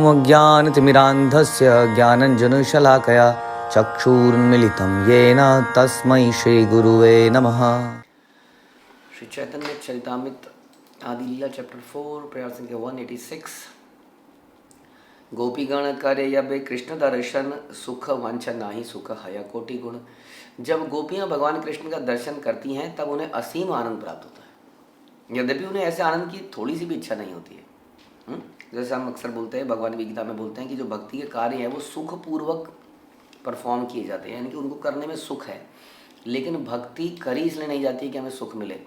अज्ञानतिमिरान्धस्य ज्ञानञ्जनशलाकया चक्षुरुन्मिलितं येन तस्मै श्रीगुरुवे नमः। श्री चैतन्य चरितामृत आदि लीला चैप्टर 4 प्रयास संख्या 186। गोपीगण करे यबे कृष्ण दर्शन सुख वंचन नाही सुख हय कोटि गुण। जब गोपियां भगवान कृष्ण का दर्शन करती हैं तब उन्हें असीम आनंद प्राप्त होता है, यद्यपि उन्हें ऐसे आनंद की थोड़ी सी भी इच्छा नहीं होती है। जैसे हम अक्सर बोलते हैं, भगवान की गीता में बोलते हैं कि जो भक्ति के कार्य हैं वो सुखपूर्वक परफॉर्म किए जाते हैं, यानी कि उनको करने में सुख है। लेकिन भक्ति करी इसलिए नहीं जाती है कि हमें सुख मिले,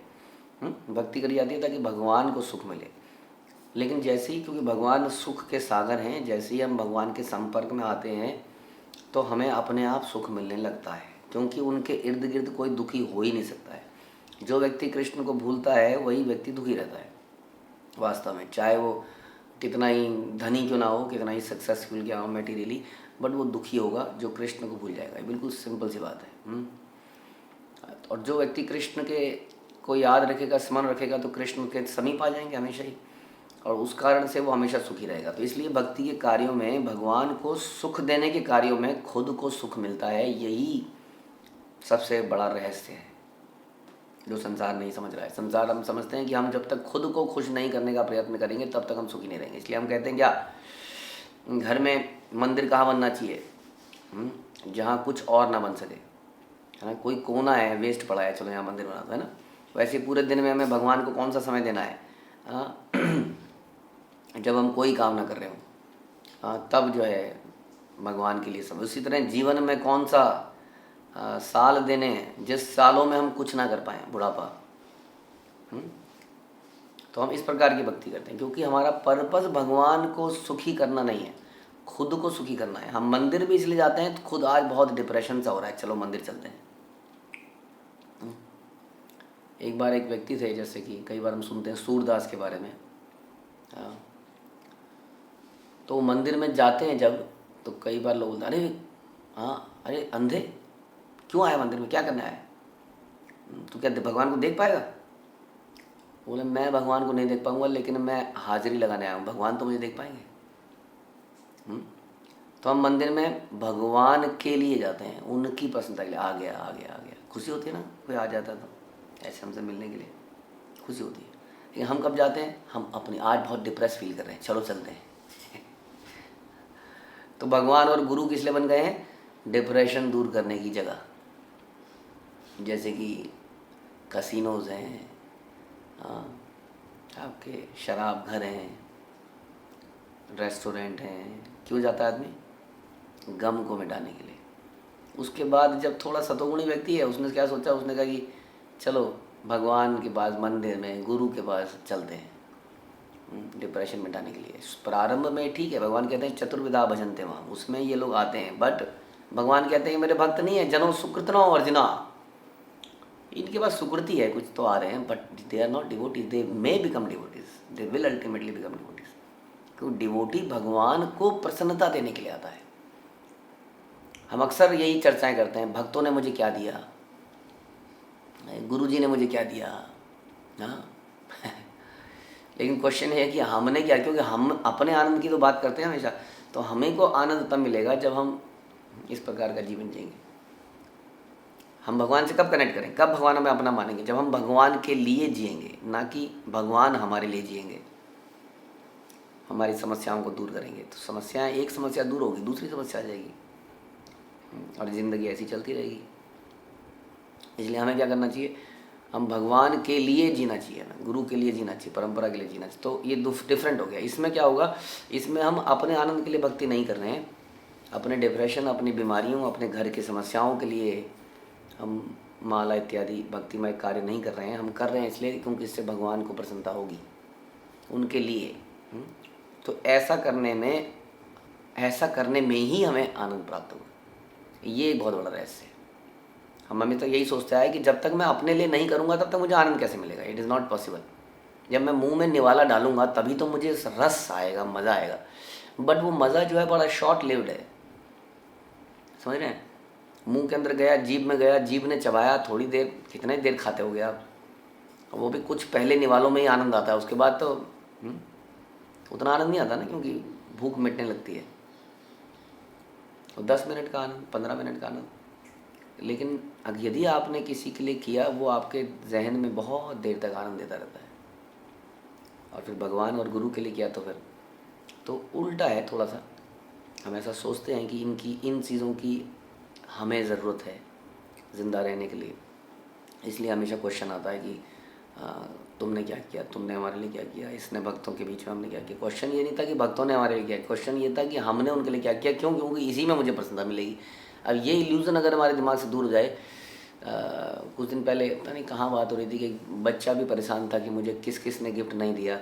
भक्ति करी जाती है ताकि भगवान को सुख मिले। लेकिन जैसे ही, क्योंकि भगवान सुख के सागर हैं, जैसे ही हम भगवान के संपर्क में आते हैं तो हमें अपने आप सुख मिलने लगता है, क्योंकि उनके इर्द गिर्द कोई दुखी हो ही नहीं सकता है। जो व्यक्ति कृष्ण को भूलता है वही व्यक्ति दुखी रहता है वास्तव में, चाहे वो कितना ही धनी क्यों ना हो, कितना ही सक्सेसफुल क्या हो मेटीरियली, बट वो दुखी होगा जो कृष्ण को भूल जाएगा। बिल्कुल सिंपल सी बात है। और जो व्यक्ति कृष्ण के को याद रखेगा, स्मरण रखेगा, तो कृष्ण के समीप आ जाएंगे हमेशा ही, और उस कारण से वो हमेशा सुखी रहेगा। तो इसलिए भक्ति के कार्यों में, भगवान को सुख देने के कार्यों में खुद को सुख मिलता है। यही सबसे बड़ा रहस्य है जो संसार नहीं समझ रहा है। संसार हम समझते हैं कि हम जब तक खुद को खुश नहीं करने का प्रयत्न करेंगे तब तक हम सुखी नहीं रहेंगे। इसलिए हम कहते हैं क्या, घर में मंदिर कहाँ बनना चाहिए, जहाँ कुछ और ना बन सके, है ना। कोई कोना है वेस्ट पड़ा है, चलो यहाँ मंदिर बना दो, है ना। वैसे पूरे दिन में हमें भगवान को कौन सा समय देना है, जब हम कोई काम ना कर रहे हो, तब जो है भगवान के लिए समय। उसी तरह जीवन में कौन सा साल देने हैं जिस सालों में हम कुछ ना कर पाएँ, बुढ़ापा। तो हम इस प्रकार की भक्ति करते हैं, क्योंकि हमारा पर्पस भगवान को सुखी करना नहीं है, खुद को सुखी करना है। हम मंदिर भी इसलिए जाते हैं तो खुद आज बहुत डिप्रेशन सा हो रहा है, चलो मंदिर चलते हैं। एक बार एक व्यक्ति थे, जैसे कि कई बार हम सुनते हैं सूरदास के बारे में, तो मंदिर में जाते हैं जब, तो कई बार लोग बोलते अरे अरे अंधे क्यों आया मंदिर में, क्या करना है, तो क्या भगवान को देख पाएगा। बोले मैं भगवान को नहीं देख पाऊंगा, लेकिन मैं हाजिरी लगाने आया हूँ, भगवान तो मुझे देख पाएंगे। तो हम मंदिर में भगवान के लिए जाते हैं, उनकी प्रसन्नता के लिए। आ गया आ गया आ गया, खुशी होती है ना, कोई आ जाता तो ऐसे हमसे मिलने के लिए खुशी होती है। लेकिन हम कब जाते हैं, हम अपनी आज बहुत डिप्रेस फील कर रहे हैं, चलो चलते हैं। तो भगवान और गुरु किस लिए बन गए हैं, डिप्रेशन दूर करने की जगह। जैसे कि कसिनोज हैं, आपके शराब घर हैं, रेस्टोरेंट हैं। क्यों जाता है आदमी, गम को मिटाने के लिए। उसके बाद जब थोड़ा सतोगुणी व्यक्ति है, उसने क्या सोचा, उसने कहा कि चलो भगवान के पास, मंदिर में, गुरु के पास चलते हैं डिप्रेशन मिटाने के लिए। प्रारंभ में ठीक है, भगवान कहते हैं चतुर्विधा भजनते वहाँ, उसमें ये लोग आते हैं। बट भगवान कहते हैं मेरे भक्त नहीं है, जनो सुकृतनो अर्जुना, इनके पास सुकृति है, कुछ तो आ रहे हैं, but they are not devotees. They may become devotees, they will ultimately become devotees. क्योंकि डिवोटी भगवान को प्रसन्नता देने के लिए आता है। हम अक्सर यही चर्चाएं करते हैं, भक्तों ने मुझे क्या दिया, गुरुजी ने मुझे क्या दिया, हाँ। लेकिन क्वेश्चन है कि हमने क्या, क्योंकि हम अपने आनंद की तो बात करते हैं हमेशा। तो हमें को आनंद तब मिलेगा जब हम इस प्रकार का जीवन जिएंगे। हम भगवान से कब कनेक्ट करें, कब भगवान हमें अपना मानेंगे, जब हम भगवान के लिए जिएंगे, ना कि भगवान हमारे लिए जिएंगे। हमारी समस्याओं को दूर करेंगे तो समस्याएं, एक समस्या दूर होगी दूसरी समस्या आ जाएगी, और ज़िंदगी ऐसी चलती रहेगी। इसलिए हमें क्या करना चाहिए, हम भगवान के लिए जीना चाहिए, ना गुरु के लिए जीना चाहिए, परंपरा के लिए जीना चाहिए। तो ये डिफरेंट हो गया। इसमें क्या होगा, इसमें हम अपने आनंद के लिए भक्ति नहीं कर रहे हैं, अपने डिप्रेशन, अपनी बीमारियों, अपने घर की समस्याओं के लिए हम माला इत्यादि भक्तिमय कार्य नहीं कर रहे हैं। हम कर रहे हैं इसलिए क्योंकि इससे भगवान को प्रसन्नता होगी, उनके लिए। तो ऐसा करने में ही हमें आनंद प्राप्त होगा। ये एक बहुत बड़ा रहस्य है। हमें तो यही सोचता है कि जब तक मैं अपने लिए नहीं करूँगा तब तक मुझे आनंद कैसे मिलेगा। It is not possible. जब मैं मुंह में निवाला डालूंगा तभी तो मुझे रस आएगा, मज़ा आएगा। बट वो मज़ा जो है बड़ा शॉर्ट लिव्ड है, समझ रहे हैं। मुंह के अंदर गया, जीभ में गया, जीभ ने चबाया, थोड़ी देर, कितने देर खाते हो गए आप, वो भी कुछ पहले निवालों में ही आनंद आता है। उसके बाद तो उतना आनंद नहीं आता ना, क्योंकि भूख मिटने लगती है। और 10 मिनट का आनंद, 15 मिनट का आनंद, लेकिन यदि आपने किसी के लिए किया, वो आपके जहन में बहुत देर तक आनंद देता रहता है। और फिर भगवान और गुरु के लिए किया तो फिर तो उल्टा है थोड़ा सा। हम ऐसा सोचते हैं कि इन चीज़ों की हमें ज़रूरत है ज़िंदा रहने के लिए, इसलिए हमेशा क्वेश्चन आता है कि तुमने क्या किया, तुमने हमारे लिए क्या किया, इसने भक्तों के बीच में हमने क्या किया। क्वेश्चन ये नहीं था कि भक्तों ने हमारे लिए क्या किया, क्वेश्चन ये था कि हमने उनके लिए क्या किया। क्यों? क्योंकि इसी में मुझे प्रसन्नता मिलेगी। अब ये इल्यूज़न अगर हमारे दिमाग से दूर हो जाए, कुछ दिन पहले पता नहीं कहाँ बात हो रही थी कि बच्चा भी परेशान था कि मुझे किस किस ने गिफ्ट नहीं दिया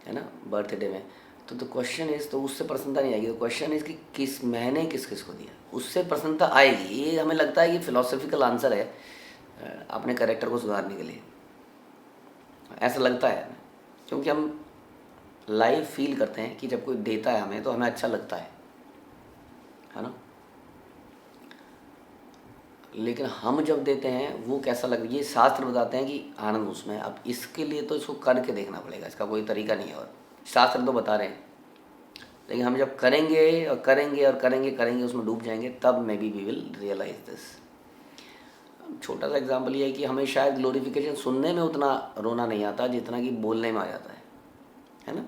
है ना बर्थडे में। तो क्वेश्चन इज, तो उससे प्रसन्नता नहीं आएगी। तो क्वेश्चन इज कि मैंने किस किस को दिया, उससे प्रसन्नता आएगी। ये हमें लगता है कि फिलोसफिकल आंसर है अपने कैरेक्टर को सुधारने के लिए, ऐसा लगता है, क्योंकि हम लाइव फील करते हैं कि जब कोई देता है हमें तो हमें अच्छा लगता है ना। लेकिन हम जब देते हैं वो कैसा लग, ये शास्त्र बताते हैं कि आनंद उसमें। अब इसके लिए तो इसको करके देखना पड़ेगा, इसका कोई तरीका नहीं है। और शास्त्र तो बता रहे हैं, लेकिन हम जब करेंगे और करेंगे और करेंगे करेंगे, उसमें डूब जाएंगे, तब may be we will realise this. छोटा सा एग्जाम्पल ये है कि हमें शायद ग्लोरिफिकेशन सुनने में उतना रोना नहीं आता जितना कि बोलने में आ जाता है ना।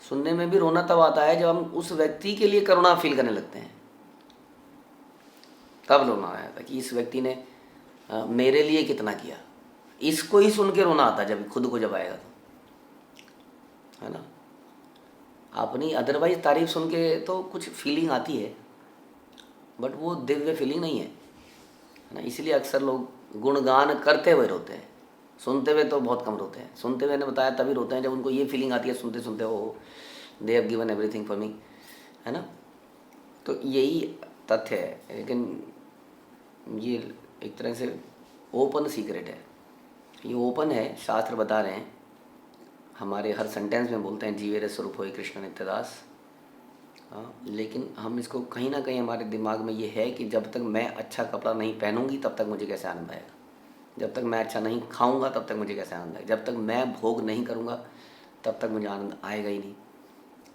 सुनने में भी रोना तब आता है जब हम उस व्यक्ति के लिए करुणा फील करने लगते हैं, तब रोना आया था कि इस व्यक्ति ने मेरे लिए कितना किया। इसको ही सुन के रोना आता है जब खुद को जब आएगा तो, है ना। अपनी अदरवाइज तारीफ सुन के तो कुछ फीलिंग आती है, बट वो दिव्य फीलिंग नहीं है ना। इसलिए अक्सर लोग गुणगान करते हुए रोते हैं, सुनते हुए तो बहुत कम रोते हैं। सुनते हुए ने बताया तभी रोते हैं जब उनको ये फीलिंग आती है सुनते सुनते, oh they have given everything for me, है ना। तो यही तथ्य है। लेकिन ये एक तरह से ओपन सीक्रेट है, ये ओपन है। शास्त्र बता रहे हैं, हमारे हर सेंटेंस में बोलते हैं जीवेरे स्वरूप होय कृष्ण नित्यदास। लेकिन हम इसको कहीं ना कहीं हमारे दिमाग में ये है कि जब तक मैं अच्छा कपड़ा नहीं पहनूंगी तब तक मुझे कैसे आनंद आएगा, जब तक मैं अच्छा नहीं खाऊंगा तब तक मुझे कैसे आनंद आएगा, जब तक मैं भोग नहीं करूंगा तब तक मुझे आनंद आएगा ही नहीं।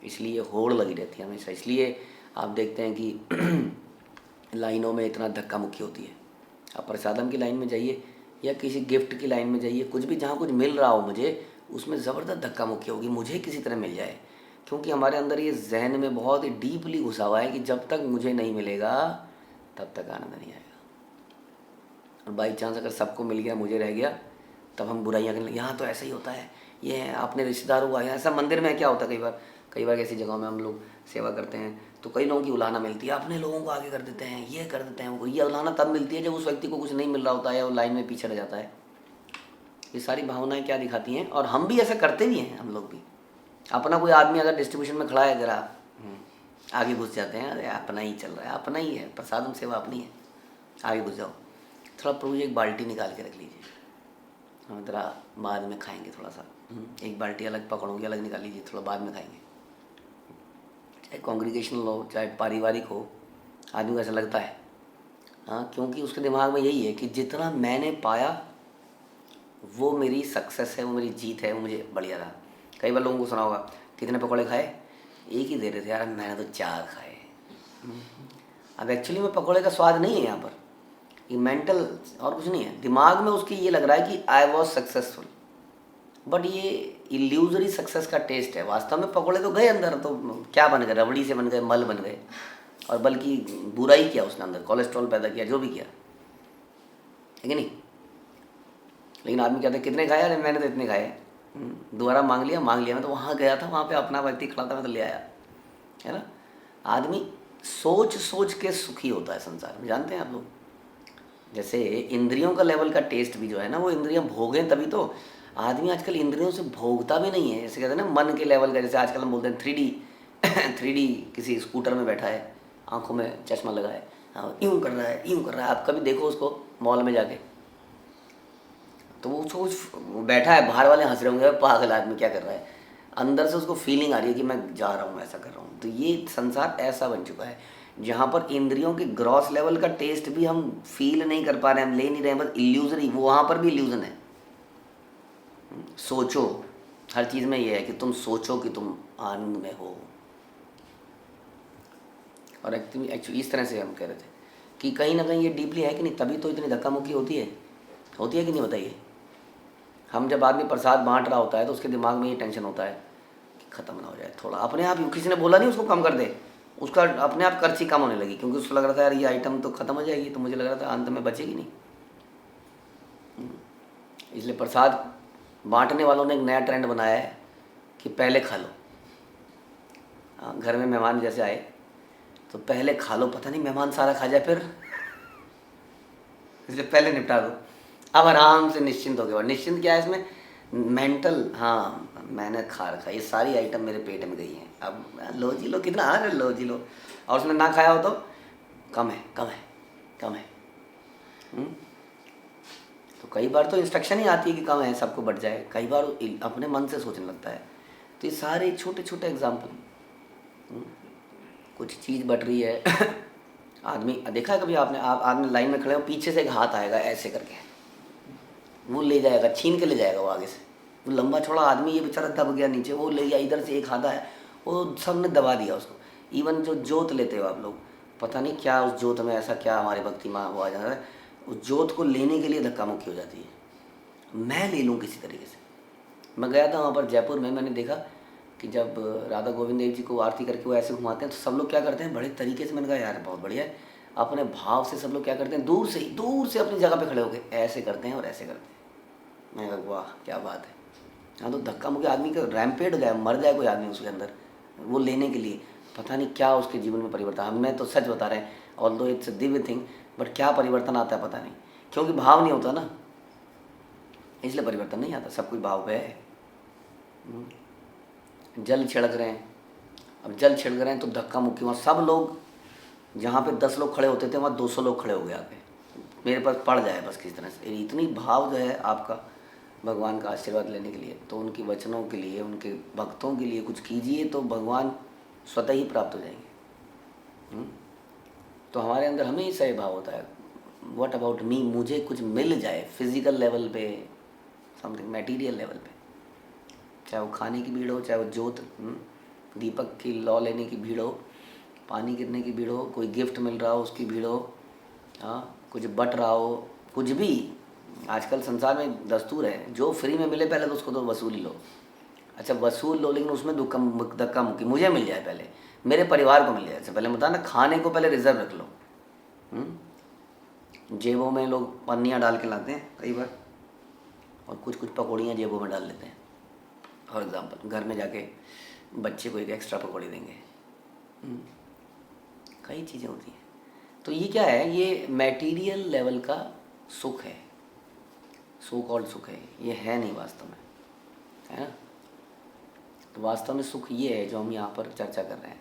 इसलिए होड़ लगी रहती है हमेशा। इसलिए आप देखते हैं कि लाइनों में इतना धक्का मुक्की होती है। आप प्रसादम की लाइन में जाइए या किसी गिफ्ट की लाइन में जाइए, कुछ भी जहाँ कुछ मिल रहा हो मुझे, उसमें ज़बरदस्त धक्का मुक्की होगी, मुझे किसी तरह मिल जाए। क्योंकि हमारे अंदर ये जहन में बहुत ही डीपली घुसा हुआ है कि जब तक मुझे नहीं मिलेगा तब तक आनंद नहीं आएगा। और बाई चांस अगर सबको मिल गया, मुझे रह गया, तब हम बुराइयाँ करने लगे। यहाँ तो ऐसा ही होता है, ये है अपने रिश्तेदार हुआ है ऐसा। मंदिर में क्या होता है, कई बार ऐसी जगहों में हम लोग सेवा करते हैं तो कई लोगों की उलाहना मिलती है, अपने लोगों को आगे कर देते हैं, ये कर देते हैं उनको। ये उलाहना तब मिलती है जब उस व्यक्ति को कुछ नहीं मिल रहा होता है, वो लाइन में पीछे रह जाता है। ये सारी भावनाएं क्या दिखाती हैं, और हम भी ऐसा करते भी हैं। हम लोग भी अपना कोई आदमी अगर डिस्ट्रीब्यूशन में खड़ा है, अगर आप आगे घुस जाते हैं, अरे अपना ही चल रहा है, अपना ही है, प्रसादम सेवा अपनी है, आगे घुस जाओ। थोड़ा प्रभु जी एक बाल्टी निकाल के रख लीजिए, हम थोड़ा बाद में खाएंगे, थोड़ा सा एक बाल्टी अलग पकड़ोगे, अलग निकाल लीजिए, थोड़ा बाद में खाएंगे। चाहे कॉन्ग्रीगेशनल हो चाहे पारिवारिक हो, आदमी को ऐसा लगता है। हाँ, क्योंकि उसके दिमाग में यही है कि जितना मैंने पाया वो मेरी सक्सेस है, वो मेरी जीत है, वो मुझे बढ़िया रहा। कई बार लोगों को सुना होगा, कितने पकौड़े खाए, एक ही दे रहे थे यार, मैंने तो 4 खाए। अब एक्चुअली में पकौड़े का स्वाद नहीं है यहाँ पर, ये मेंटल और कुछ नहीं है। दिमाग में उसकी ये लग रहा है कि आई वॉज सक्सेसफुल, बट ये इल्यूजरी सक्सेस का टेस्ट है। वास्तव में पकौड़े तो गए अंदर, तो क्या बन गए, रबड़ी से बन गए, मल बन गए, और बल्कि बुराई किया उसने अंदर, कोलेस्ट्रॉल पैदा किया, जो भी किया है कि नहीं। लेकिन आदमी कहता है कितने खाए, अरे मैंने तो इतने खाए, दोबारा मांग लिया, मैं तो वहाँ गया था, वहाँ पे अपना व्यक्ति खड़ा था, मैं तो ले आया, है ना। आदमी सोच सोच के सुखी होता है संसार में, जानते हैं आप लोग। जैसे इंद्रियों का लेवल का टेस्ट भी जो है ना, वो इंद्रियां भोगें तभी तो। आदमी आजकल इंद्रियों से भोगता भी नहीं है, जैसे कहते हैं ना मन के लेवल का। जैसे आजकल हम बोलते हैं 3D किसी स्कूटर में बैठा है, आंखों में चश्मा लगा है, यूँ कर रहा है, यूँ कर रहा है। आप कभी देखो उसको मॉल में जाके, तो वो उसको बैठा है, बाहर वाले हंस रहे होंगे, पागल आदमी क्या कर रहा है, अंदर से उसको फीलिंग आ रही है कि मैं जा रहा हूँ, ऐसा कर रहा हूँ। तो ये संसार ऐसा बन चुका है जहाँ पर इंद्रियों के ग्रॉस लेवल का टेस्ट भी हम फील नहीं कर पा रहे हैं, हम ले नहीं रहे हैं, बस इल्यूजरी। वो वहाँ पर भी इल्यूजन है। सोचो, हर चीज़ में ये है कि तुम सोचो कि तुम आनंद में हो, और एक्चुअली इस तरह से हम कह रहे थे कि कहीं ना कहीं ये डीपली है कि नहीं, तभी तो इतनी धक्का मुक्की होती है कि नहीं, बताइए। हम जब आदमी प्रसाद बांट रहा होता है तो उसके दिमाग में ये टेंशन होता है कि ख़त्म ना हो जाए, थोड़ा अपने आप, किसी ने बोला नहीं उसको कम कर दे, उसका अपने आप कर्ची कम होने लगी, क्योंकि उसको लग रहा था यार ये आइटम तो ख़त्म हो जाएगी, तो मुझे लग रहा था अंत में बचेगी नहीं। इसलिए प्रसाद बांटने वालों ने एक नया ट्रेंड बनाया है कि पहले खा लो। हाँ, घर में मेहमान जैसे आए तो पहले खा लो, पता नहीं मेहमान सारा खा जाए फिर, इसलिए पहले निपटा दो। अब आराम से निश्चिंत हो गए। और निश्चिंत क्या है इसमें, मेंटल, हाँ मैंने खा रखा, ये सारी आइटम मेरे पेट में गई हैं, अब लो जी लो, कितना आ रहा लो जी लो। और उसने ना खाया हो तो कम है कम है कम है। तो कई बार तो इंस्ट्रक्शन ही आती है कि कम है, सबको बढ़ जाए, कई बार अपने मन से सोचने लगता है। तो ये सारे छोटे छोटे एग्जाम्पल, कुछ चीज़ बट रही है आदमी, देखा है कभी आपने, आप आदमी लाइन में खड़े हो, पीछे से एक हाथ आएगा ऐसे करके, वो ले जाएगा, छीन के ले जाएगा वो आगे से, वो लंबा छोड़ा आदमी, ये बेचारा दब गया नीचे, वो ले गया, इधर से एक हाथ आया, वो सब ने दबा दिया उसको। इवन जो जोत लेते हो आप लोग, पता नहीं क्या उस जोत में ऐसा क्या हमारे भक्ति माँ वो आ जा रहा है, उस जोत को लेने के लिए धक्का मुक्की हो जाती है, मैं ले लूँ किसी तरीके से। मैं गया था वहाँ पर जयपुर में, मैंने देखा कि जब राधा गोविंद देव जी को आरती करके वो ऐसे घुमाते हैं तो सब लोग क्या करते हैं बड़े तरीके से, मैंने कहा यार बहुत बढ़िया है, अपने भाव से सब लोग क्या करते हैं, दूर से अपनी जगह पे खड़े होकर ऐसे करते हैं और ऐसे करते हैं। मैं कहा वाह क्या बात है। हाँ, तो धक्का मुक्की आदमी का रैम्पेड गया, मर जाए कोई आदमी उसके अंदर, वो लेने के लिए पता नहीं क्या उसके जीवन में परिवर्तन। हमें तो सच बता रहे हैं, although it's a Divya thing, but क्या परिवर्तन आता है पता नहीं, क्योंकि भाव नहीं होता ना, इसलिए परिवर्तन नहीं आता। सब कुछ भाव पे है। जल छिड़क रहे हैं, अब जल छिड़क रहे हैं तो धक्का मुक्की, वहाँ सब लोग, जहाँ पे 10 लोग खड़े होते थे वहाँ 200 लोग खड़े हो गए आके, मेरे पास पड़ जाए बस किसी तरह से। इतनी भाव जो है आपका भगवान का आशीर्वाद लेने के लिए, तो उनके वचनों के लिए, उनके भक्तों के लिए कुछ कीजिए तो भगवान स्वतः ही प्राप्त हो जाएंगे। तो हमारे अंदर हमेशा ये भाव होता है, व्हाट अबाउट मी, मुझे कुछ मिल जाए फिजिकल लेवल पे, समथिंग मटेरियल लेवल पे, चाहे वो खाने की भीड़ हो, चाहे वो जोत दीपक की लौ लेने की भीड़ हो, पानी गिरने की भीड़ हो, कोई गिफ्ट मिल रहा हो उसकी भीड़ हो, हाँ कुछ बट रहा हो, कुछ भी। आजकल संसार में दस्तूर है, जो फ्री में मिले पहले तो उसको तो वसूल ही लो। अच्छा वसूल लो, लेकिन उसमें धक्का मुक्की, मुझे मिल जाए पहले, मेरे परिवार को मिल जाए। अच्छा पहले बता ना, खाने को पहले रिजर्व रख लो। जेबों में लोग पन्नियाँ डाल के लाते हैं कई बार, और कुछ कुछ पकौड़ियाँ जेबों में डाल लेते हैं। फॉर एग्ज़ाम्पल घर में जाके बच्चे को एक एक्स्ट्रा पकौड़ी देंगे, कई चीज़ें होती हैं। तो ये क्या है, ये मटेरियल लेवल का सुख है, सो कॉल्ड सुख है, ये है नहीं वास्तव में, है ना। तो वास्तव में सुख ये है जो हम यहाँ पर चर्चा कर रहे हैं,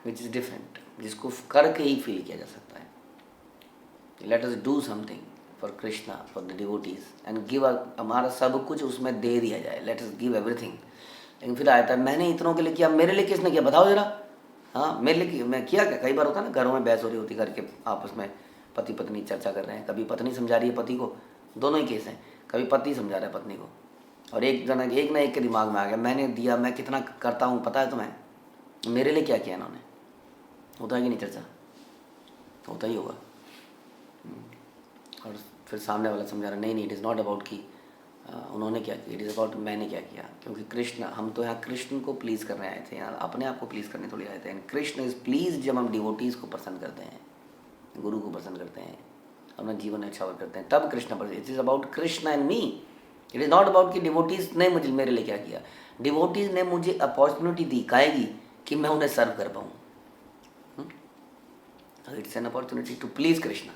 विच इज़ डिफरेंट, जिसको करके ही फील किया जा सकता है। Let us do something for Krishna, for the devotees and give, हमारा सब कुछ उसमें दे दिया जाए, लेट अस गिव एवरीथिंग। लेकिन फिर आता है मैंने इतनों के लिए किया, मेरे लिए किसने किया बताओ जरा, हाँ मेरे लिए मैं किया क्या। कई बार होता है ना, घरों में बहस हो रही होती करके, आपस में पति पत्नी चर्चा कर रहे हैं, कभी पत्नी समझा रही है पति को, दोनों ही केस हैं, कभी पति समझा रहा है पत्नी को, और एक ना एक के दिमाग में आ गया मैंने दिया, मैं कितना करता हूँ पता है तुम्हें, मेरे लिए क्या किया इन्होंने। होता है कि नहीं चर्चा, होता ही होगा। और फिर सामने वाला समझा रहा नहीं इट इज़ नॉट अबाउट कि उन्होंने क्या किया, इट इज़ अबाउट मैंने क्या किया। क्योंकि कृष्ण, हम तो यहाँ कृष्ण को प्लीज़ करने आए थे, यहाँ अपने आप को प्लीज़ करने थोड़ी आए थे। एंड कृष्ण इज़ प्लीज़ जब हम डिवोटीज़ को पसंद करते हैं, गुरु को पसंद करते हैं, अपना जीवन अच्छा करते हैं, तब कृष्ण पर। It is about Krishna and me, it is not about कि डिवोटीज़ ने मुझे मेरे लिए क्या किया। डिवोटीज़ ने मुझे अपॉर्चुनिटी दी काएगी कि मैं उन्हें सर्व कर पाऊँ। It's an opportunity to please Krishna.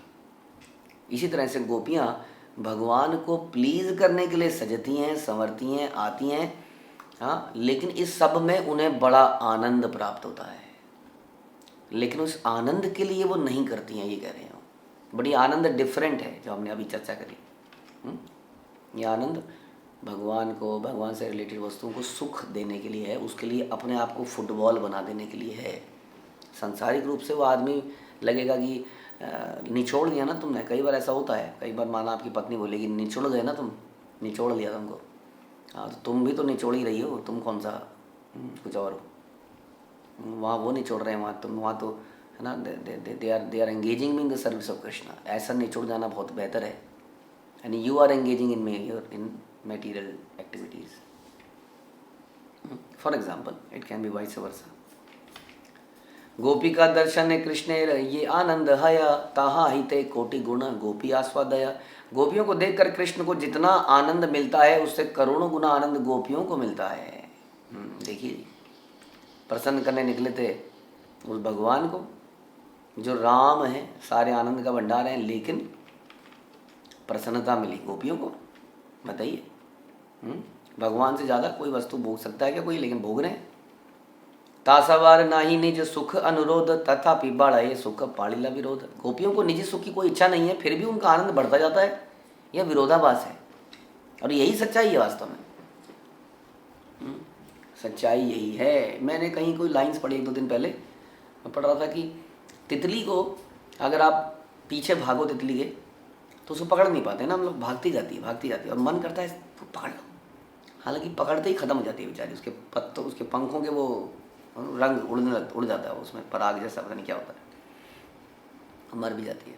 इसी तरह से गोपियाँ भगवान को प्लीज़ करने के लिए सजती हैं, संवरती हैं, आती हैं, हाँ, लेकिन इस सब में उन्हें बड़ा आनंद प्राप्त होता है। लेकिन उस आनंद के लिए वो नहीं करती हैं, ये कह रहे हैं। बड़ी आनंद डिफरेंट है जो हमने अभी चर्चा करी। ये आनंद भगवान को, भगवान से रिलेटेड वस्तुओं को सुख देने के लिए है, उसके लिए अपने आप को फुटबॉल बना देने के लिए है। सांसारिक रूप से वो आदमी लगेगा कि निचोड़ दिया ना तुमने। कई बार ऐसा होता है, कई बार माना आपकी पत्नी बोलेगी निचोड़ गए ना तुम, निचोड़ लिया तुमको। हाँ तो तुम भी तो निचोड़ ही रही हो, तुम कौन सा कुछ और हो। वहाँ वो निचोड़ रहे हैं, वहाँ तुम, वहाँ तो है ना, they are engaging in the service of Krishna. ऐसा निचुड़ जाना बहुत बेहतर है, and you are engaging in material activities. For example it can be vice versa. गोपिका दर्शन कृष्णेर ये आनंद हया ताहा हिते कोटि गुण गोपी आस्वादया। गोपियों को देखकर कृष्ण को जितना आनंद मिलता है उससे करोड़ों गुना आनंद गोपियों को मिलता है। देखिए, प्रसन्न करने निकले थे उस भगवान को जो राम है, सारे आनंद का भंडार है, लेकिन प्रसन्नता मिली गोपियों को। बताइए, भगवान से ज़्यादा कोई वस्तु भोग सकता है क्या कोई? लेकिन भोग रहे हैं। तासावार नाही निज सुख अनुरोध तथापि बढ़े सुख पाड़िला विरोध। गोपियों को निजी सुख की कोई इच्छा नहीं है, फिर भी उनका आनंद बढ़ता जाता है। यह विरोधाभास है, और यही सच्चाई है वास्तव में। सच्चाई यही है। मैंने कहीं कोई लाइंस पढ़ी 1-2 दिन पहले, मैं पढ़ रहा था कि तितली को अगर आप पीछे भागो तितली के तो उसको पकड़ नहीं पाते ना हम लोग। भागती जाती है और मन करता है तो पकड़ लो, हालांकि पकड़ते ही खत्म हो जाती है बेचारी। उसके पत्तों, उसके पंखों के वो रंग उड़ जाता है, उसमें पराग जैसा पता नहीं क्या होता है, मर भी जाती है।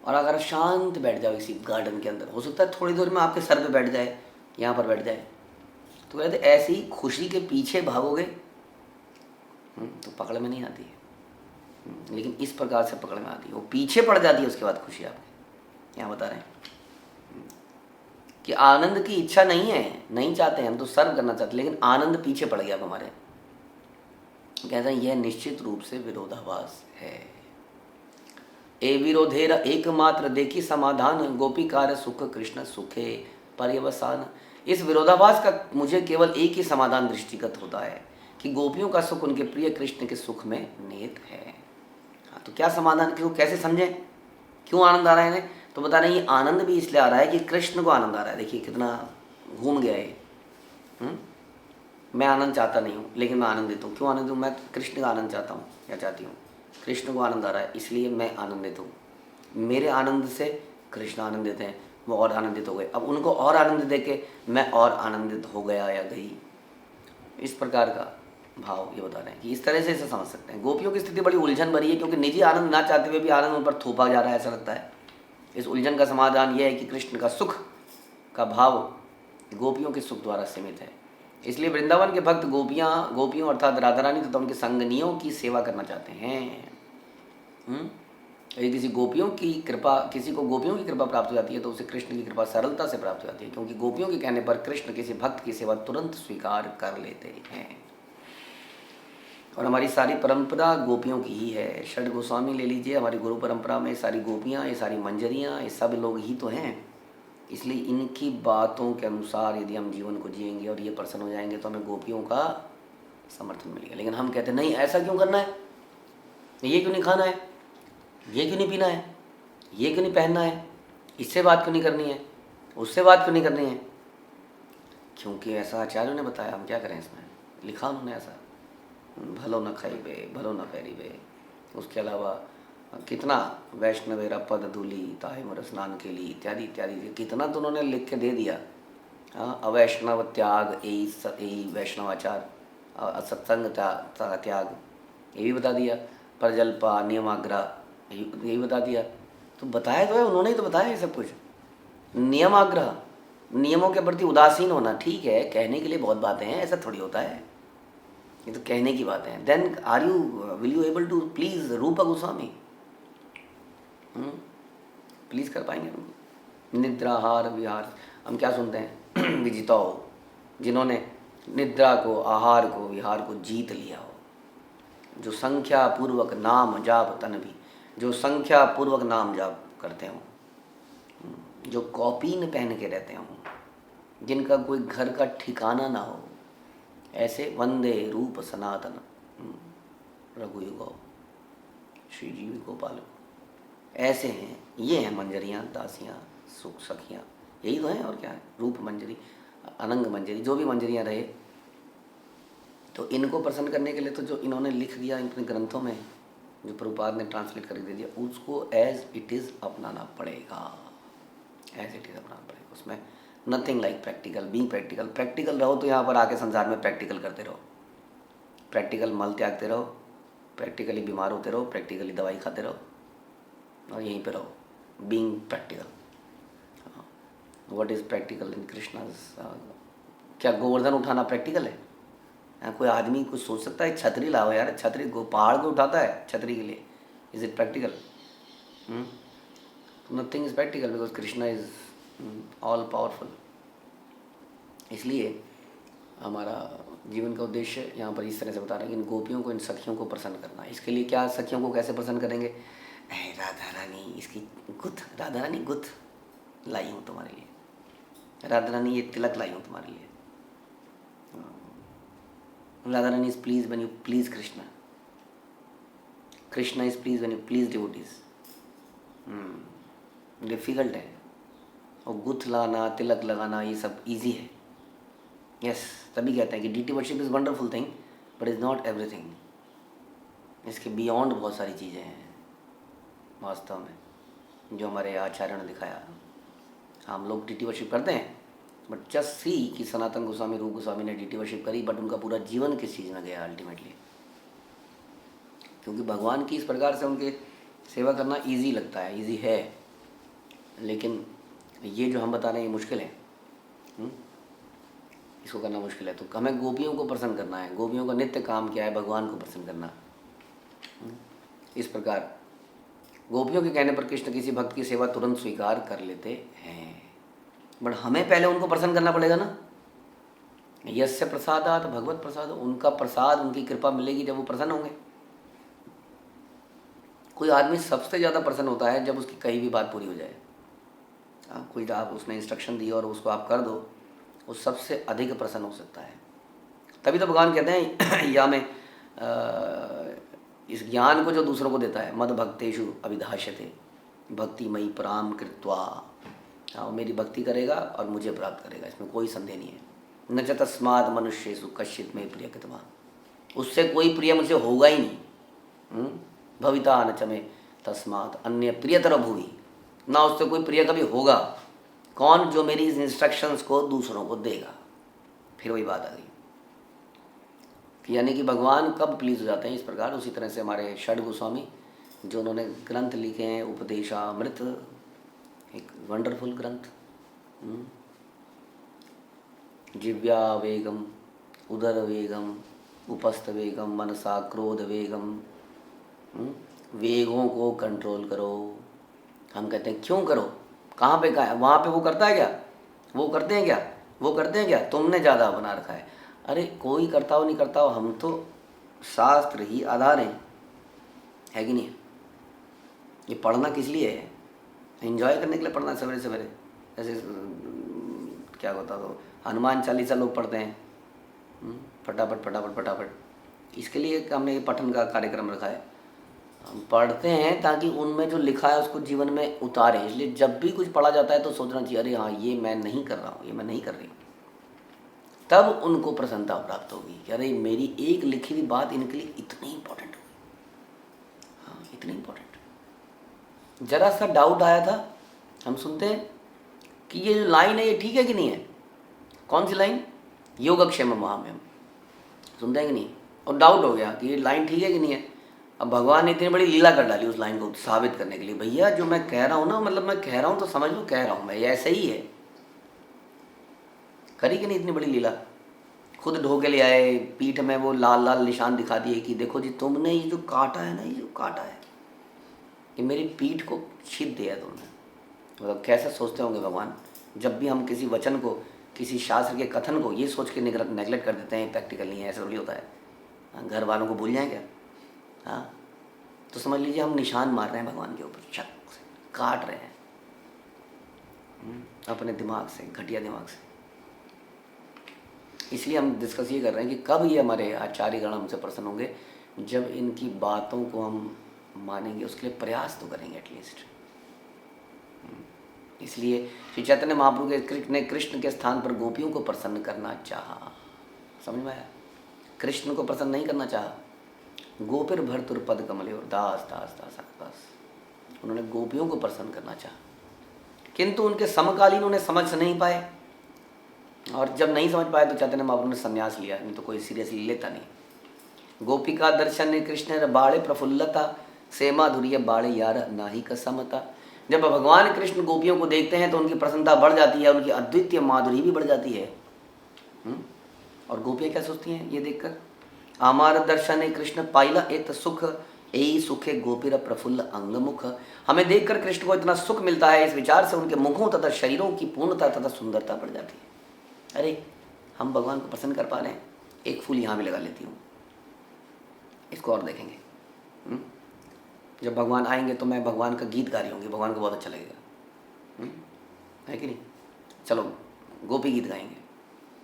और अगर शांत बैठ जाओ इसी गार्डन के अंदर, हो सकता है थोड़ी देर में आपके सर पे बैठ जाए, यहाँ पर बैठ जाए, तो कहते ऐसी ही खुशी के पीछे भागोगे तो पकड़ में नहीं आती है। लेकिन इस प्रकार से पकड़ में आती है, वो पीछे पड़ जाती है उसके बाद खुशी आपके। यहाँ बता रहे हैं कि आनंद की इच्छा नहीं है, नहीं चाहते हैं हम तो सर्व करना चाहते, लेकिन आनंद पीछे पड़ गया अब हमारे। कहते हैं यह निश्चित रूप से विरोधाभास है। ए विरोधेर एकमात्र देखी समाधान गोपीकार सुख कृष्ण सुखे पर्यवसान। इस विरोधाभास का मुझे केवल एक ही समाधान दृष्टिगत होता है कि गोपियों का सुख उनके प्रिय कृष्ण के सुख में निहित है। हाँ, तो क्या समाधान, क्यों, कैसे समझें क्यों आनंद आ रहा है इन्हें? तो बता रहे हैं ये आनंद भी इसलिए आ रहा है कि कृष्ण को आनंद आ रहा है। देखिए कितना घूम गया है। मैं आनंद चाहता नहीं हूँ, लेकिन मैं आनंदित हूँ। क्यों आनंदित हूँ? मैं कृष्ण का आनंद चाहता हूँ या चाहती हूँ। कृष्ण को आनंद आ रहा है इसलिए मैं आनंदित हूँ। मेरे आनंद से कृष्ण आनंदित हैं, वो और आनंदित हो गए। अब उनको और आनंद देके मैं और आनंदित हो गया या गई। इस प्रकार का भाव ये बता रहे हैं कि इस तरह से इसे समझ सकते हैं। गोपियों की स्थिति बड़ी उलझन भरी है, क्योंकि निजी आनंद ना चाहते हुए भी आनंद उन पर थोपा जा रहा है, ऐसा लगता है। इस उलझन का समाधान यह है कि कृष्ण का सुख का भाव गोपियों के सुख द्वारा सीमित है। इसलिए वृंदावन के भक्त गोपियों अर्थात राधा रानी तथा उनके संगनियों की सेवा करना चाहते हैं। यदि किसी को गोपियों की कृपा प्राप्त हो जाती है तो उसे कृष्ण की कृपा सरलता से प्राप्त हो जाती है, क्योंकि गोपियों के कहने पर कृष्ण किसी भक्त की सेवा तुरंत स्वीकार कर लेते हैं। और हमारी सारी परंपरा गोपियों की ही है। षड गोस्वामी ले लीजिए, हमारी गुरु परंपरा में सारी गोपियाँ, ये सारी मंजरियाँ, ये सब लोग ही तो हैं। इसलिए इनकी बातों के अनुसार यदि हम जीवन को जिएंगे और ये प्रसन्न हो जाएंगे तो हमें गोपियों का समर्थन मिलेगा। लेकिन हम कहते नहीं, ऐसा क्यों करना है, ये क्यों नहीं खाना है, ये क्यों नहीं पीना है, ये क्यों नहीं पहनना है, इससे बात क्यों नहीं करनी है, उससे बात क्यों नहीं करनी है? क्योंकि ऐसा आचार्यों ने बताया, हम क्या करें, इसमें लिखा उन्होंने ऐसा, भलो न खाइबे भलो न पैरिबे। उसके अलावा कितना वैष्णवेरा पद धूली ताहे मोर स्नान के लिए इत्यादि इत्यादि, कितना तो उन्होंने लिख के दे दिया। अवैष्णव त्याग यही वैष्णवाचार, असत्संग त्याग ये भी बता दिया, प्रजल्पा नियमाग्रह यही बता दिया। तो बताया तो है, उन्होंने ही तो बताया ये सब कुछ। नियमाग्रह, नियमों के प्रति उदासीन होना, ठीक है, कहने के लिए बहुत बातें हैं, ऐसा थोड़ी होता है, ये तो कहने की बातें हैं। Then will you able to please Rupa Goswami? Please कर पाएंगे उनको? निद्राहार विहार हम क्या सुनते हैं? विजिताओ, जिन्होंने निद्रा को, आहार को, विहार को जीत लिया हो, जो संख्या पूर्वक नाम जाप, तन भी जो संख्या पूर्वक नाम जाप करते हो, जो कॉपीन पहन के रहते हो, जिनका कोई घर का ठिकाना ना हो, ऐसे वंदे रूप सनातन रघुयुगो श्री जीव गोपाल, ऐसे हैं। ये हैं मंजरियाँ, दासियाँ, सुख सखियाँ, यही तो हैं। और क्या है? रूप मंजरी, अनंग मंजरी, जो भी मंजरियाँ रहे, तो इनको प्रसन्न करने के लिए तो जो इन्होंने लिख दिया अपने ग्रंथों में, जो प्रभुपाद ने ट्रांसलेट करके दे दिया, उसको एज इट इज़ अपनाना पड़ेगा, एज इट इज़ अपनाना पड़ेगा। उसमें nothing like practical, being practical. Practical रहो तो यहाँ पर आके संसार में प्रैक्टिकल करते रहो, प्रैक्टिकल मल त्यागते रहो, प्रैक्टिकली बीमार होते रहो, प्रैक्टिकली दवाई खाते रहो और यहीं पे रहो, being practical. What is practical in Krishna's? क्या गोवर्धन उठाना प्रैक्टिकल है? कोई आदमी कुछ सोच सकता है? छतरी लाओ यार, छतरी पहाड़ को उठाता है छतरी के लिए, is it practical? Nothing is practical because Krishna is all powerful. इसलिए हमारा जीवन का उद्देश्य यहाँ पर इस तरह से बता रहे हैं कि इन गोपियों को, इन सखियों को प्रसन्न करना। इसके लिए क्या, सखियों को कैसे प्रसन्न करेंगे? राधा रानी इसकी गुथ, राधा रानी गुथ लाई हूँ तुम्हारे लिए, राधा रानी ये तिलक लाई हूँ तुम्हारे लिए, Radha Rani is please when you please Krishna, Krishna is please when you please devotees. Difficult है, और गुथ लाना, तिलक लगाना, ये सब इजी है। यस, तभी कहते हैं कि deity worship is wonderful thing but is not everything. इसके बियॉन्ड बहुत सारी चीज़ें हैं वास्तव में, जो हमारे आचार्य ने दिखाया। हम लोग डीटी वर्शिप करते हैं बट जस्ट सी कि सनातन गोस्वामी, रूप गोस्वामी ने डीटी वर्शिप करी, बट उनका पूरा जीवन किस चीज़ में गया अल्टीमेटली, क्योंकि भगवान की इस प्रकार से उनके सेवा करना ईजी लगता है, ईजी है, लेकिन ये जो हम बता रहे हैं ये मुश्किल है। इसको करना मुश्किल है। तो हमें गोपियों को प्रसन्न करना है। गोपियों का नित्य काम क्या है? भगवान को प्रसन्न करना। इस प्रकार गोपियों के कहने पर कृष्ण किसी भक्त की सेवा तुरंत स्वीकार कर लेते हैं, बट हमें पहले उनको प्रसन्न करना पड़ेगा ना। यस्य प्रसादात भगवत प्रसाद, उनका प्रसाद, उनकी कृपा मिलेगी जब वो प्रसन्न होंगे। कोई आदमी सबसे ज़्यादा प्रसन्न होता है जब उसकी कही भी बात पूरी हो जाए। कोई आप उसने इंस्ट्रक्शन दी और उसको आप कर दो, वो सबसे अधिक प्रसन्न हो सकता है। तभी तो भगवान कहते हैं या में इस ज्ञान को जो दूसरों को देता है, मद भक्तेषु अभिधाष्यते भक्तिमयी पराम कृत्वा, मेरी भक्ति करेगा और मुझे प्राप्त करेगा, इसमें कोई संदेह नहीं है। न च तस्मात् मनुष्येषु कश्चित् मे प्रियकृतमा, उससे कोई प्रिय मुझे होगा ही नहीं। भविता न च मे तस्मात् अन्य प्रियतर भुवि, ना उससे कोई प्रिय कभी होगा। कौन? जो मेरी इस इंस्ट्रक्शंस को दूसरों को देगा। फिर वही बात आ गई, यानी कि भगवान कब प्लीज हो जाते हैं इस प्रकार। उसी तरह से हमारे षड गोस्वामी जो उन्होंने ग्रंथ लिखे हैं, उपदेशामृत, एक वंडरफुल ग्रंथ, जिव्या वेगम, उदर वेगम, उपस्थ वेगम, मनसा क्रोध वेगम, वेगों को कंट्रोल करो। हम कहते हैं क्यों करो? कहाँ पे कहा? वहाँ पे वो करता है क्या? वो करते हैं क्या? वो करते हैं क्या? तुमने ज़्यादा बना रखा है। अरे कोई करता हो नहीं करता हो, हम तो शास्त्र ही आधार हैं, है कि नहीं? ये पढ़ना किस लिए है? एंजॉय करने के लिए पढ़ना सवेरे सवेरे। जैसे क्या होता तो हनुमान चालीसा लोग पढ़ते हैं, फटाफट फटाफट फटाफट। इसके लिए हमने पठन का कार्यक्रम रखा है। हम पढ़ते हैं ताकि उनमें जो लिखा है उसको जीवन में उतारें। इसलिए जब भी कुछ पढ़ा जाता है तो सोचना चाहिए, अरे हाँ ये मैं नहीं कर रहा हूँ, ये मैं नहीं कर रही हूँ। तब उनको प्रसन्नता प्राप्त होगी कि अरे मेरी एक लिखी हुई बात इनके लिए इतनी इंपॉर्टेंट होगी। हाँ, इतनी इंपॉर्टेंट। जरा सा डाउट आया था, हम सुनते हैं कि ये जो लाइन है ये ठीक है कि नहीं है। कौन सी लाइन? योगक्षेम महामहिम, सुनते हैं कि नहीं? और डाउट हो गया कि ये लाइन ठीक है कि नहीं है। अब भगवान ने इतनी बड़ी लीला कर डाली उस लाइन को साबित करने के लिए, भैया जो मैं कह रहा हूँ ना, मतलब मैं कह रहा हूँ तो समझ लो कह रहा हूँ मैं, ये ऐसे ही है। करी कि नहीं इतनी बड़ी लीला? खुद ढो के ले आए, पीठ में वो लाल लाल निशान दिखा दिए कि देखो जी तुमने ये जो काटा है ना, ये जो काटा है ये मेरी पीठ को छीप दिया तुमने। मतलब कैसे सोचते होंगे भगवान। जब भी हम किसी वचन को, किसी शास्त्र के कथन को ये सोच के नेगलेक्ट कर देते हैं, प्रैक्टिकल नहीं है, ऐसा थोड़ी होता है। घर वालों को भूल जाए क्या? हाँ, तो समझ लीजिए हम निशान मार रहे हैं भगवान के ऊपर, शक से काट रहे हैं अपने दिमाग से, घटिया दिमाग से। इसलिए हम डिस्कस ये कर रहे हैं कि कब ये हमारे आचार्यगण हमसे प्रसन्न होंगे, जब इनकी बातों को हम मानेंगे, उसके लिए प्रयास तो करेंगे एटलीस्ट। इसलिए श्री चैतन्य महाप्रभु ने कृष्ण के स्थान पर गोपियों को प्रसन्न करना चाहा। समझ में आया? कृष्ण को प्रसन्न नहीं करना चाहा। गोपिर भरतुर पद कमले और दास दास दास दास, उन्होंने गोपियों को प्रसन्न करना चाहा, किंतु उनके समकालीन उन्हें समझ नहीं पाए। और जब नहीं समझ पाए तो चैतन्य महाप्रभु ने संन्यास लिया, नहीं तो कोई सीरियसली लेता नहीं। गोपिका दर्शन कृष्ण बाड़े प्रफुल्लता, से माधुर्य बाड़े यार नाही कसमता। जब भगवान कृष्ण गोपियों को देखते हैं तो उनकी प्रसन्नता बढ़ जाती है, उनकी अद्वितीय माधुरी भी बढ़ जाती है। और गोपियाँ क्या सोचती हैं ये देखकर, आमार दर्शन कृष्ण पाइला एत सुख, यही सुखे गोपीर प्रफुल्ल अंगमुख। हमें देखकर कृष्ण को इतना सुख मिलता है, इस विचार से उनके मुखों तथा शरीरों की पूर्णता तथा सुंदरता बढ़ जाती है। अरे हम भगवान को पसंद कर पा रहे हैं, एक फूल यहाँ भी लगा लेती हूँ, इसको और देखेंगे। जब भगवान आएंगे तो मैं भगवान का गीत गा रही होंगी, भगवान को बहुत अच्छा लगेगा, है कि नहीं। चलो गोपी गीत गाएंगे,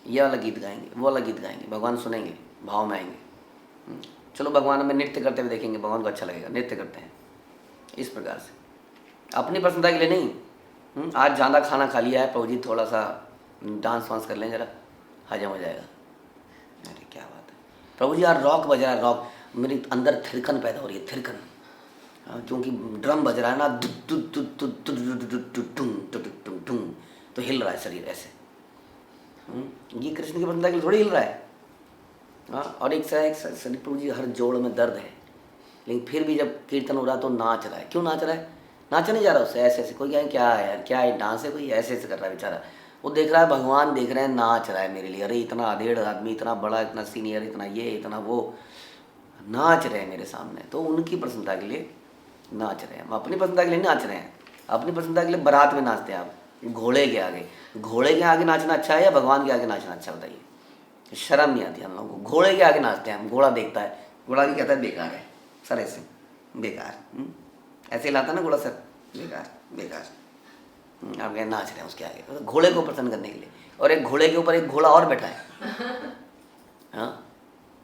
ये वाला गीत गाएंगे, वो वाला गीत गाएंगे, भगवान सुनेंगे, भाव में आएंगे। चलो भगवान हमें नृत्य करते हुए देखेंगे, भगवान को अच्छा लगेगा, नृत्य करते हैं। इस प्रकार से अपनी प्रसन्नता के लिए नहीं। आज ज़्यादा खाना खा लिया है प्रभु जी, थोड़ा सा डांस वांस कर लें जरा, हजम हो जाएगा। अरे क्या बात है प्रभु जी, यार रॉक बज रहा है, रॉक, मेरे अंदर थिरकन पैदा हो रही है, थिरकन, क्योंकि ड्रम बज रहा है ना, तो हिल रहा है शरीर ऐसे। ये कृष्ण की प्रसन्नता के लिए थोड़ी हिल रहा है। हाँ, और एक शरीर प्रभु जी हर जोड़ में दर्द है, लेकिन फिर भी जब कीर्तन हो रहा है तो नाच रहा है। क्यों नाच रहा है? नाचा नहीं जा रहा उससे, ऐसे ऐसे। कोई कहे क्या है यार, क्या है डांस है, कोई ऐसे ऐसे कर रहा है बेचारा, वो देख रहा है भगवान देख रहे हैं, नाच रहा है मेरे लिए। अरे इतना अधेड़ आदमी, इतना बड़ा, इतना सीनियर, इतना ये इतना वो, नाच रहे हैं मेरे सामने, तो उनकी प्रसन्नता के लिए नाच रहे हैं। हम अपनी प्रसन्नता के लिए नाच रहे हैं, अपनी प्रसन्नता के लिए बारात में नाचते हैं आप, घोड़े के आगे। घोड़े के आगे नाचना अच्छा है या भगवान के आगे नाचना अच्छा, बताइए। शर्म नहीं आती हम लोगों को, घोड़े के आगे नाचते हैं हम। घोड़ा देखता है, घोड़ा भी कहता है बेकार है सर, ऐसे बेकार, ऐसे लाता ना घोड़ा, सर बेकार बेकार। आप क्या नाच रहे हैं उसके आगे, तो घोड़े को प्रसन्न करने के लिए। और एक घोड़े के ऊपर एक घोड़ा और बैठा है, हाँ,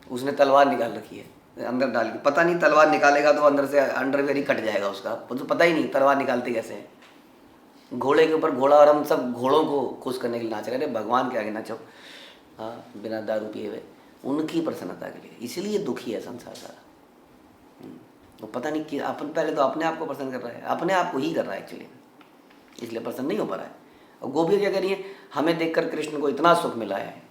उसने तलवार निकाल रखी है अंदर डाल के, पता नहीं तलवार निकालेगा तो अंदर से अंडरवेयर ही कट जाएगा उसका, तो पता ही नहीं तलवार निकालते कैसे हैं। घोड़े के ऊपर घोड़ा, और हम सब घोड़ों को खुश करने के लिए नाच रहे हैं। भगवान के आगे नाचो, हाँ, बिना दारू पिए हुए, उनकी प्रसन्नता के लिए। इसीलिए दुखी है संसार सारा। वो पता नहीं कि अपन पहले तो अपने आप को प्रसन्न कर रहा है, अपने आप को ही कर रहा है एक्चुअली, इसलिए प्रसन्न नहीं हो पा रहा है। और गोपियाँ क्या करिए, हमें देखकर कृष्ण को इतना सुख मिला है,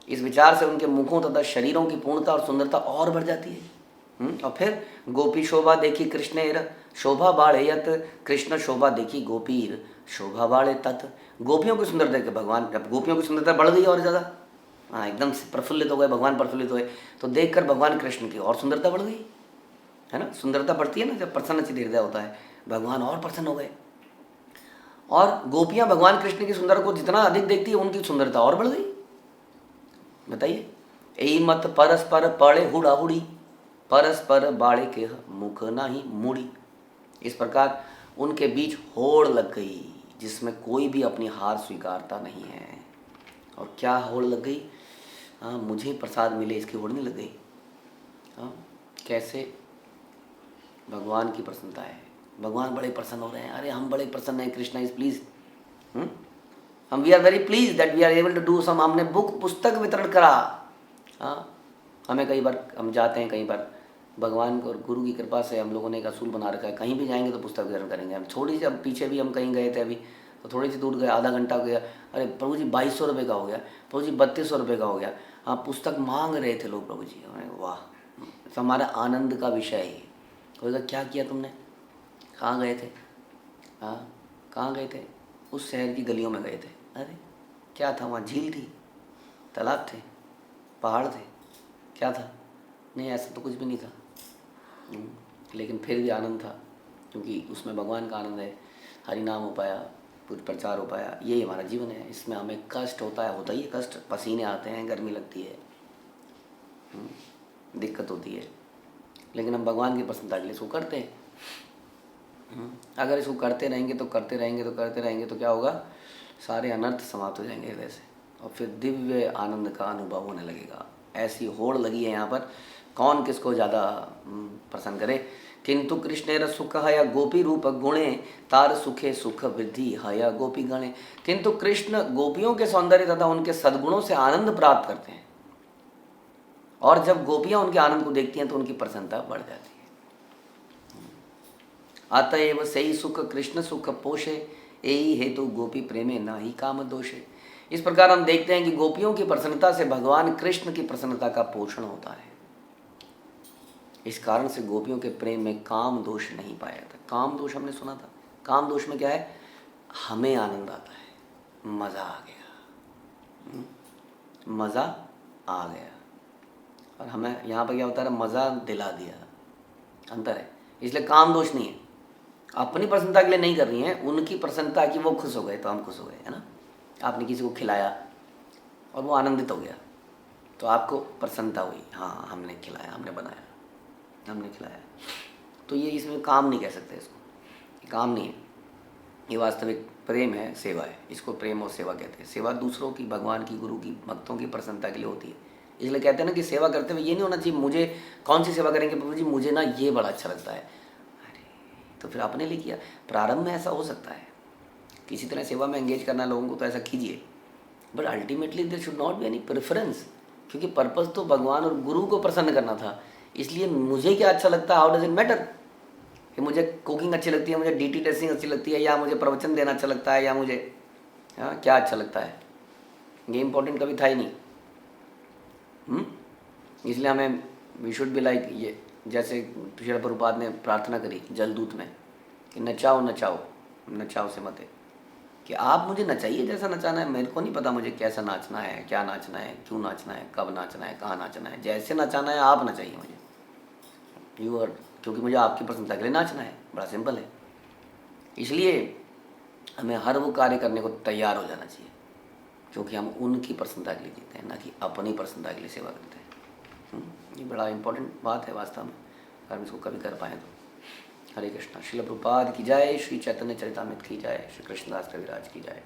इस विचार से उनके मुखों तथा शरीरों की पूर्णता और सुंदरता और बढ़ जाती है। और फिर गोपी शोभा देखी कृष्णेर, शोभा बाढ़े यत, कृष्ण शोभा देखी गोपीर, शोभा बाढ़े तत्। गोपियों की सुंदरता के भगवान, जब गोपियों की सुंदरता बढ़ गई और ज़्यादा, हाँ, एकदम से प्रफुल्लित हो गए, भगवान प्रफुल्लित हुए, तो देखकर भगवान कृष्ण की और सुंदरता बढ़ गई, है ना। सुंदरता बढ़ती है ना जब प्रसन्न चित्त हृदय होता है, भगवान और प्रसन्न हो गए। और गोपियाँ भगवान कृष्ण की सुंदरता को जितना अधिक देखती है, उनकी सुंदरता और बढ़ गई। बताइए, यही मत परस्पर पड़े हुड़ा हुड़ी, परस्पर बाड़े के मुख नाही मुड़ी। इस प्रकार उनके बीच होड़ लग गई, जिसमें कोई भी अपनी हार स्वीकारता नहीं है। और क्या होड़ लग गई? हाँ, मुझे प्रसाद मिले, इसकी होड़ नहीं लग गई। हाँ, कैसे? भगवान की प्रसन्नता है, भगवान बड़े प्रसन्न हो रहे हैं। अरे हम बड़े प्रसन्न हैं, कृष्णा इज प्लीज, हम we are very please that we are able to do some. हमने पुस्तक वितरण करा। हाँ, हमें कई बार हम जाते हैं, कई बार भगवान और गुरु की कृपा से हम लोगों ने एक असूल बना रखा है, कहीं भी जाएंगे तो पुस्तक वितरण करेंगे। हम थोड़ी सी, अब पीछे भी हम कहीं गए थे अभी, तो थोड़ी सी दूर गए, आधा घंटा हो गया, अरे प्रभु जी 2200 रुपये का हो गया, प्रभु जी 3200 रुपये का हो गया। हाँ, पुस्तक मांग रहे थे लोग प्रभु जी। वाह, तो हमारा आनंद का विषय है। कोई कहा क्या किया तुमने, कहाँ गए थे? हाँ, कहाँ गए थे? उस शहर की गलियों में गए थे। अरे क्या था वहाँ? झील थी, तालाब थे, पहाड़ थे, क्या था? नहीं, ऐसा तो कुछ भी नहीं था, लेकिन फिर भी आनंद था, क्योंकि उसमें भगवान का आनंद है, हरि नाम हो पाया, कुछ प्रचार हो पाया। यही हमारा जीवन है। इसमें हमें कष्ट होता है, होता ही है कष्ट, पसीने आते हैं, गर्मी लगती है, दिक्कत होती है, लेकिन हम भगवान की प्रसन्नता के लिए इसको करते हैं। अगर इसको करते रहेंगे तो करते रहेंगे तो करते रहेंगे तो क्या होगा? सारे अनर्थ समाप्त हो जाएंगे हृदय से, और फिर दिव्य आनंद का अनुभव होने लगेगा। ऐसी होड़ लगी है यहाँ पर, कौन किसको ज़्यादा प्रसन्न करे। किंतु कृष्णेर सुख हया गोपी रूप गुणे, तार सुखे सुख वृद्धि हया गोपी गणे। किंतु कृष्ण गोपियों के सौंदर्य तथा उनके सद्गुणों से आनंद प्राप्त करते हैं, और जब गोपियाँ उनके आनंद को देखती हैं तो उनकी प्रसन्नता बढ़ जाती है। अतएव सही सुख कृष्ण सुख पोषे, यही हेतु गोपी प्रेमे नाही काम दोषे। इस प्रकार हम देखते हैं कि गोपियों की प्रसन्नता से भगवान कृष्ण की प्रसन्नता का पोषण होता है। इस कारण से गोपियों के प्रेम में काम दोष नहीं पाया जाता। काम दोष हमने सुना था, काम दोष में क्या है, हमें आनंद आता है, मज़ा आ गया, मज़ा आ गया, और हमें यहाँ पर क्या होता है, मज़ा दिला दिया, अंतर है। इसलिए काम दोष नहीं है, अपनी प्रसन्नता के लिए नहीं कर रही हैं, उनकी प्रसन्नता की वो खुश हो गए तो हम खुश हो गए, है ना। आपने किसी को खिलाया और वो आनंदित हो गया तो आपको प्रसन्नता हुई, हाँ हमने खिलाया, हमने बनाया, हमने खिलाया। तो ये इसमें काम नहीं कह सकते, इसको ये काम नहीं है, ये वास्तविक प्रेम है, सेवा है। इसको प्रेम और सेवा कहते हैं। सेवा दूसरों की, भगवान की, गुरु की, भक्तों की प्रसन्नता के लिए होती है। इसलिए कहते हैं ना कि सेवा करते हुए ये नहीं होना चाहिए मुझे कौन सी सेवा करेंगे प्रभु जी, मुझे ना ये बड़ा अच्छा लगता है, अरे तो फिर अपने लिए किया। प्रारंभ में ऐसा हो सकता है, किसी तरह सेवा में एंगेज करना लोगों को तो ऐसा कीजिए, but ultimately there should not be any preference, क्योंकि पर्पस तो भगवान और गुरु को प्रसन्न करना था। इसलिए मुझे क्या अच्छा लगता है, हाउ डज इट मैटर कि मुझे कुकिंग अच्छी लगती है, मुझे डीटी टेस्टिंग अच्छी लगती है, या मुझे प्रवचन देना अच्छा लगता है, या मुझे क्या अच्छा लगता है, ये इंपॉर्टेंट कभी था ही नहीं। इसलिए हमें वी शुड बी लाइक, ये जैसे श्रील प्रभुपाद ने प्रार्थना करी जलदूत में कि नचाओ नचाओ, नचाओ से मत है कि आप मुझे नचाइए जैसा नचाना है, मेरे को नहीं पता मुझे कैसा नाचना है, क्या नाचना है, क्यों नाचना है, कब नाचना है, कहाँ नाचना है, जैसे नचाना है आप नचाइए मुझे, यू आर, क्योंकि मुझे आपकी प्रसन्नता के लिए नाचना है, बड़ा सिंपल है। इसलिए हमें हर वो कार्य करने को तैयार हो जाना चाहिए क्योंकि हम उनकी प्रसन्नता के लिए जीते हैं, ना कि अपनी प्रसन्नता के लिए सेवा करते हैं। ये बड़ा इंपॉर्टेंट बात है वास्तव में, अगर हम इसको कभी कर पाएँ तो। हरे कृष्णा। श्रील प्रभुपाद की जय, श्री चैतन्य चरितामृत की जय, श्री कृष्णदास कविराज की जय।